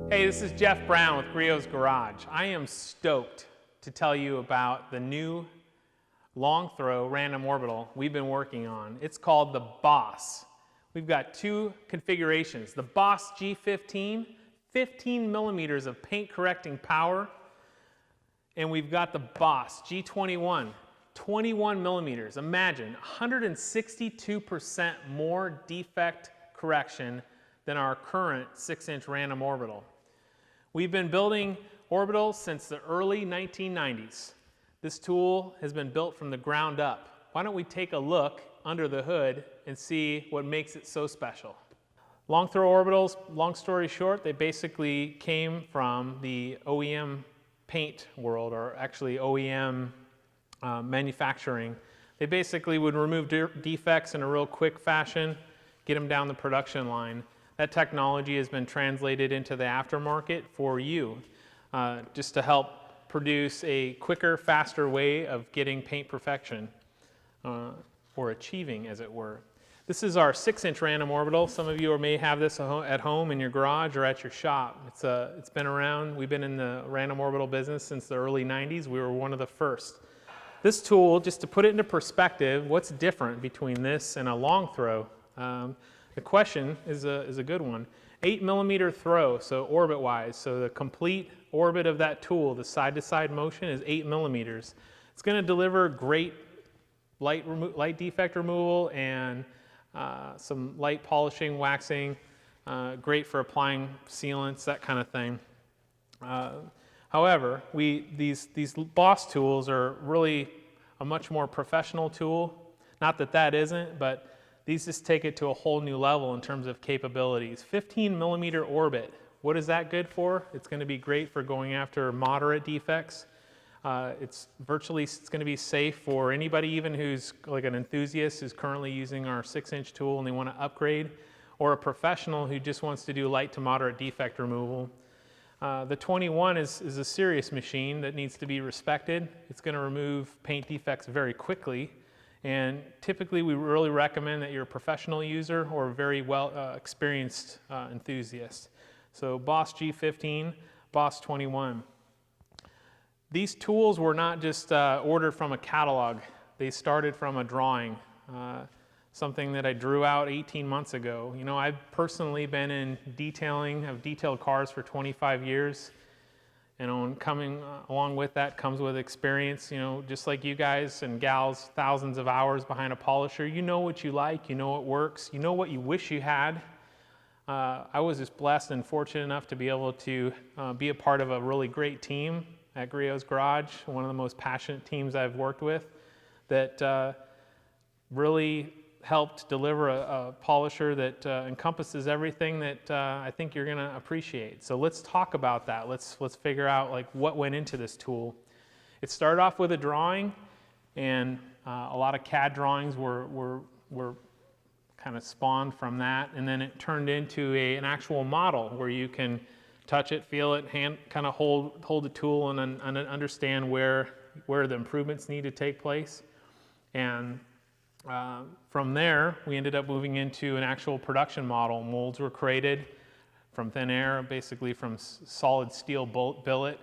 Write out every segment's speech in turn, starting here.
Hey, this is Jeff Brown with Griot's Garage. I am stoked to tell you about the new LongThrow random orbital we've been working on. It's called the Boss. We've got two configurations. The Boss G15, 15 millimeters of paint correcting power. And we've got the Boss G21, 21 millimeters. Imagine 162% more defect correction than our current 6-inch random orbital. We've been building orbitals since the early 1990s. This tool has been built from the ground up. Why don't we take a look under the hood and see what makes it so special? LongThrow Orbitals, long story short, they basically came from the OEM paint world, or actually OEM manufacturing. They basically would remove defects in a real quick fashion, get them down the production line. That technology has been translated into the aftermarket for you, just to help produce a quicker, faster way of getting paint perfection, or achieving, as it were. This is our 6-inch random orbital. Some of you may have this at home in your garage or at your shop. It's been around. We've been in the random orbital business since the early 90s. We were one of the first. This tool, just to put it into perspective, what's different between this and a LongThrow? The question is a good one. 8 millimeter throw, so orbit-wise, so the complete orbit of that tool, the side-to-side motion, is 8 millimeters. It's going to deliver great light defect removal and some light polishing, waxing, great for applying sealants, that kind of thing. However, these Boss tools are really a much more professional tool. Not that that isn't, but these just take it to a whole new level in terms of capabilities. 15 millimeter orbit, what is that good for? It's going to be great for going after moderate defects. It's going to be safe for anybody even who's like an enthusiast who's currently using our 6-inch tool and they want to upgrade, or a professional who just wants to do light to moderate defect removal. The 21 is a serious machine that needs to be respected. It's going to remove paint defects very quickly. And typically we really recommend that you're a professional user or a very well experienced enthusiast. So Boss G15, Boss 21. These tools were not just ordered from a catalog. They started from a drawing, something that I drew out 18 months ago. You know, I've personally been in detailing. I've detailed cars for 25 years. And coming along with that comes with experience, you know, just like you guys and gals, thousands of hours behind a polisher. You know what you like, you know what works, you know what you wish you had. I was just blessed and fortunate enough to be able to be a part of a really great team at Griot's Garage, one of the most passionate teams I've worked with, that really helped deliver a polisher that encompasses everything that I think you're going to appreciate. So let's talk about that. Let's figure out like what went into this tool. It started off with a drawing, and a lot of CAD drawings were kind of spawned from that, and then it turned into an actual model where you can touch it, feel it, kind of hold the tool and understand where the improvements need to take place. And from there, we ended up moving into an actual production model. Molds were created from thin air, basically from solid steel billet,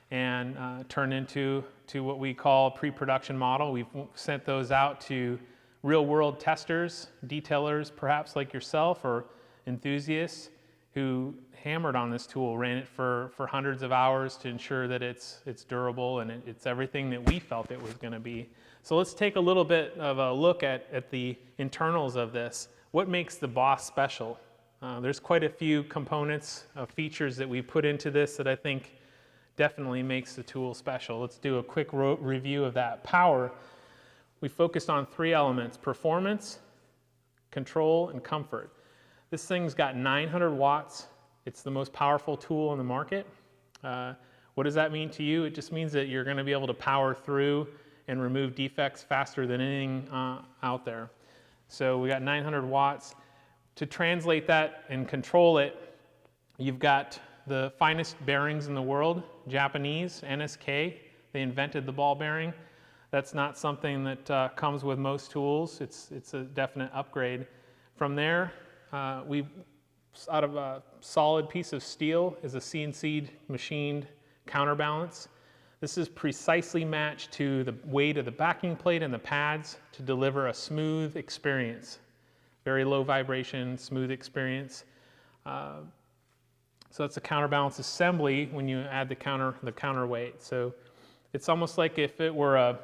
and turned into what we call a pre-production model. We've sent those out to real-world testers, detailers, perhaps like yourself, or enthusiasts who hammered on this tool, ran it for hundreds of hours to ensure that it's durable and it's everything that we felt it was going to be. So let's take a little bit of a look at the internals of this. What makes the Boss special? There's quite a few components, features that we put into this that I think definitely makes the tool special. Let's do a quick review of that. Power, we focused on 3 elements: performance, control, and comfort. This thing's got 900 watts. It's the most powerful tool in the market. What does that mean to you? It just means that you're going to be able to power through and remove defects faster than anything out there. So we got 900 watts. To translate that and control it, you've got the finest bearings in the world, Japanese, NSK. They invented the ball bearing. That's not something that comes with most tools. It's a definite upgrade. From there, we out of a solid piece of steel is a CNC machined counterbalance. This is precisely matched to the weight of the backing plate and the pads to deliver a smooth experience. Very low vibration, smooth experience. So that's a counterbalance assembly when you add the counterweight. So it's almost like if it were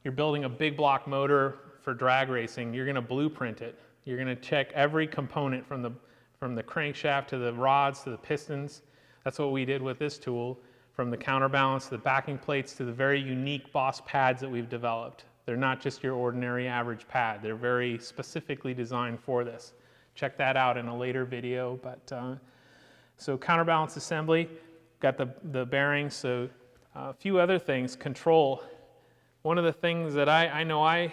you're building a big block motor for drag racing, you're going to blueprint it. You're going to check every component from the crankshaft to the rods to the pistons. That's what we did with this tool, from the counterbalance to the backing plates to the very unique Boss pads that we've developed. They're not just your ordinary average pad. They're very specifically designed for this. Check that out in a later video. But so counterbalance assembly, got the bearings. So a few other things. Control. One of the things that I know I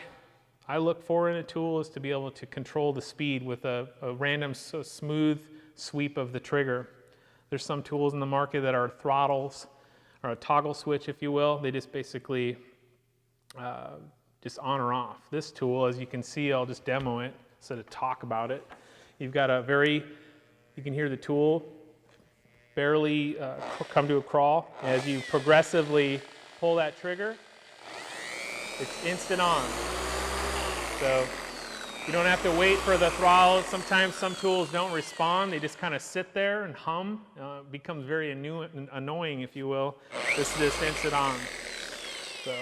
look for in a tool is to be able to control the speed with a random smooth sweep of the trigger. There's some tools in the market that are throttles, or a toggle switch, if you will. They just basically just on or off. This tool, as you can see, I'll just demo it instead of talk about it. You've got you can hear the tool barely come to a crawl. As you progressively pull that trigger, it's instant on. So you don't have to wait for the throttle. Sometimes some tools don't respond. They just kind of sit there and hum. It becomes very annoying, if you will. This is just instant on. So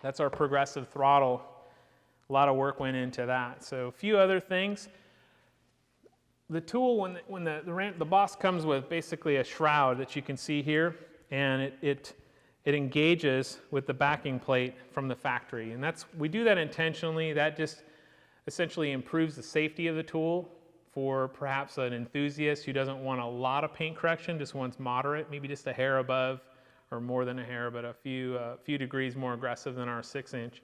that's our progressive throttle. A lot of work went into that. So a few other things. The tool, when the Boss comes with basically a shroud that you can see here, and it engages with the backing plate from the factory. And we do that intentionally. That just essentially improves the safety of the tool for perhaps an enthusiast who doesn't want a lot of paint correction, just wants moderate, maybe just a hair above, or more than a hair, but a few degrees more aggressive than our 6-inch.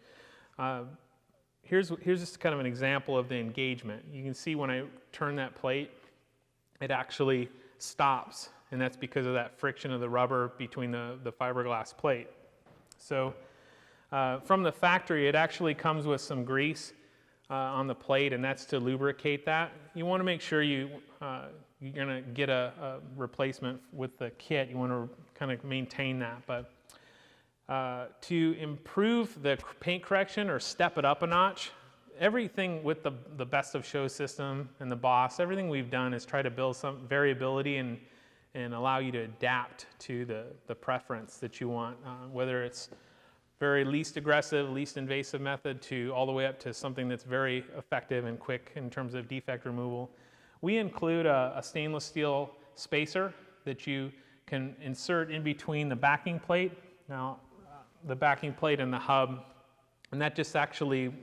Here's just kind of an example of the engagement. You can see when I turn that plate, it actually stops, and that's because of that friction of the rubber between the fiberglass plate. So from the factory, it actually comes with some grease on the plate, and that's to lubricate that. You want to make sure you're going to get a replacement with the kit. You want to kind of maintain that. But to improve the paint correction or step it up a notch, everything with the Best of Show system and the Boss, everything we've done is try to build some variability and allow you to adapt to the preference that you want, whether it's very least aggressive, least invasive method to all the way up to something that's very effective and quick in terms of defect removal. We include a stainless steel spacer that you can insert in between the backing plate. Now, the backing plate and the hub, and that just actually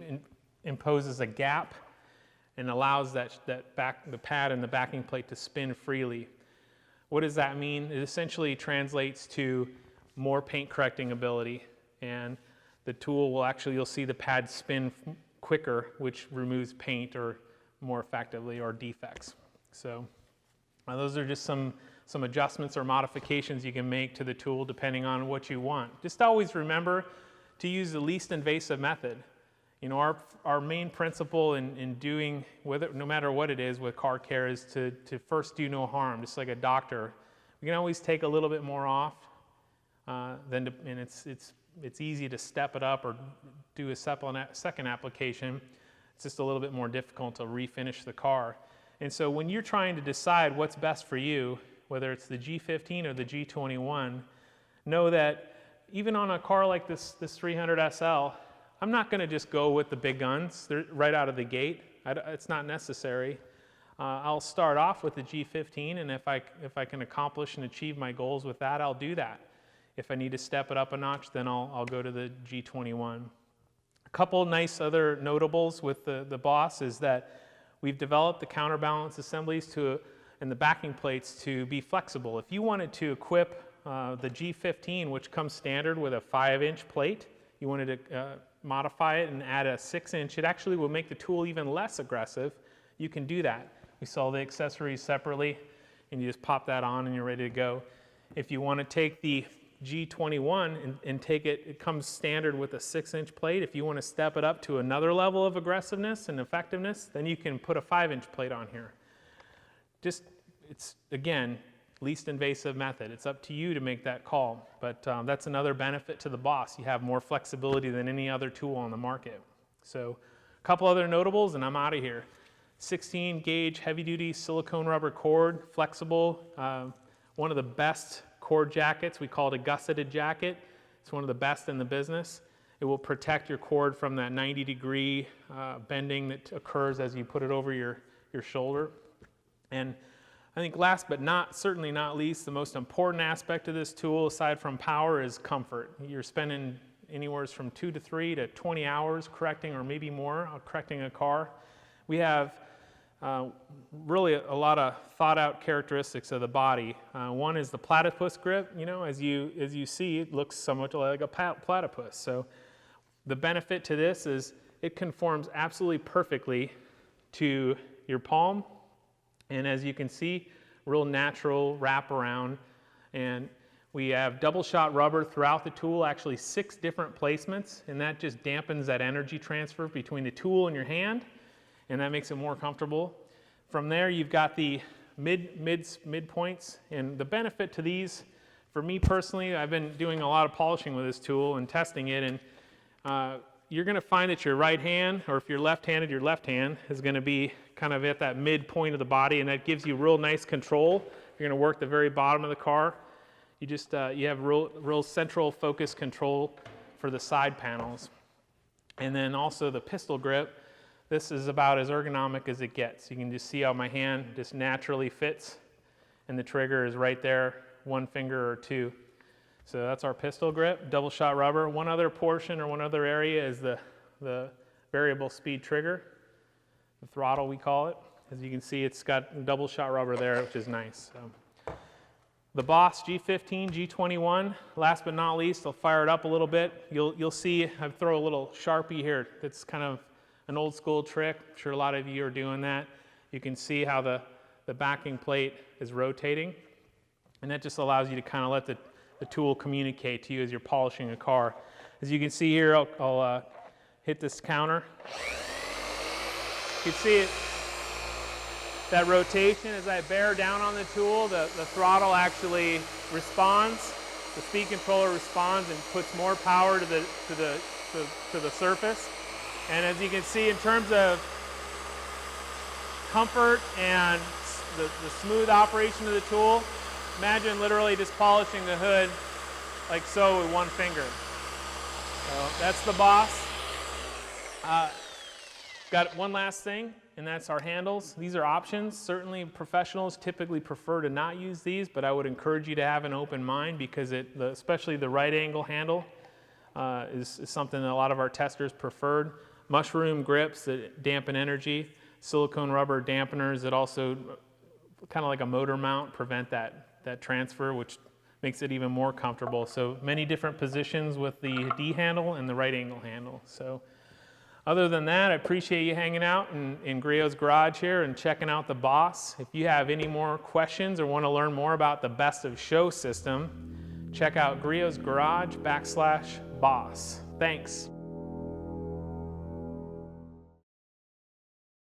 imposes a gap and allows the pad and the backing plate to spin freely. What does that mean? It essentially translates to more paint correcting ability, and the tool will actually, you'll see the pad spin quicker, which removes paint or more effectively or defects. So those are just some adjustments or modifications you can make to the tool depending on what you want. Just always remember to use the least invasive method. You know, our main principle in doing, no matter what it is with car care, is to first do no harm, just like a doctor. We can always take a little bit more off, and it's easy to step it up or do a second application. It's just a little bit more difficult to refinish the car. And so when you're trying to decide what's best for you, whether it's the G15 or the G21, know that even on a car like this 300 SL, I'm not going to just go with the big guns. They're right out of the gate. It's not necessary. I'll start off with the G15, and if I can accomplish and achieve my goals with that, I'll do that. If I need to step it up a notch, then I'll go to the G21. A couple nice other notables with the Boss is that we've developed the counterbalance assemblies and the backing plates to be flexible. If you wanted to equip the G15, which comes standard with a 5-inch plate, you wanted to modify it and add a 6-inch, it actually will make the tool even less aggressive. You can do that. We sell the accessories separately, and you just pop that on and you're ready to go. If you want to take the G21 and take it comes standard with a 6-inch plate. If you want to step it up to another level of aggressiveness and effectiveness, then you can put a 5-inch plate on here. it's, again, least invasive method. It's up to you to make that call, but that's another benefit to the Boss. You have more flexibility than any other tool on the market. So a couple other notables and I'm out of here. 16 gauge heavy duty silicone rubber cord, flexible, one of the best cord jackets. We call it a gusseted jacket. It's one of the best in the business. It will protect your cord from that 90-degree bending that occurs as you put it over your shoulder. And I think last but certainly not least, the most important aspect of this tool, aside from power, is comfort. You're spending anywhere from 2 to 3 to 20 hours correcting, or maybe more, correcting a car. We have really a lot of thought out characteristics of the body. One is the platypus grip. You know, as you see, it looks somewhat like a platypus. So the benefit to this is it conforms absolutely perfectly to your palm. And as you can see, real natural wraparound. And we have double shot rubber throughout the tool, actually 6 different placements, and that just dampens that energy transfer between the tool and your hand, and that makes it more comfortable. From there, you've got the mid points, and the benefit to these, for me personally, I've been doing a lot of polishing with this tool and testing it, and you're going to find that your right hand, or if you're left-handed, your left hand is going to be kind of at that midpoint of the body, and that gives you real nice control. You're going to work the very bottom of the car. You just you have real central focus control for the side panels. And then also the pistol grip. This is about as ergonomic as it gets. You can just see how my hand just naturally fits, and the trigger is right there, 1 finger or 2. So that's our pistol grip, double shot rubber. One other portion or one other area is the variable speed trigger, the throttle we call it. As you can see, it's got double shot rubber there, which is nice. So the Boss G15, G21, last but not least, I'll fire it up a little bit. You'll see I throw a little Sharpie here. That's kind of an old school trick. I'm sure a lot of you are doing that. You can see how the backing plate is rotating, and that just allows you to kind of let the tool communicate to you as you're polishing a car. As you can see here, I'll hit this counter. You can see it, that rotation as I bear down on the tool, the throttle actually responds. The speed controller responds and puts more power to the surface. And as you can see, in terms of comfort and the smooth operation of the tool, imagine literally just polishing the hood like so with 1 finger. So that's the Boss. Got one last thing, and that's our handles. These are options. Certainly professionals typically prefer to not use these, but I would encourage you to have an open mind, because especially the right angle handle is something that a lot of our testers preferred. Mushroom grips that dampen energy, silicone rubber dampeners that also, kind of like a motor mount, prevent that transfer, which makes it even more comfortable. So many different positions with the D handle and the right angle handle. So other than that, I appreciate you hanging out in Griot's garage here and checking out the Boss. If you have any more questions or want to learn more about the Best of Show system, check out Griot's garage /Boss. Thanks.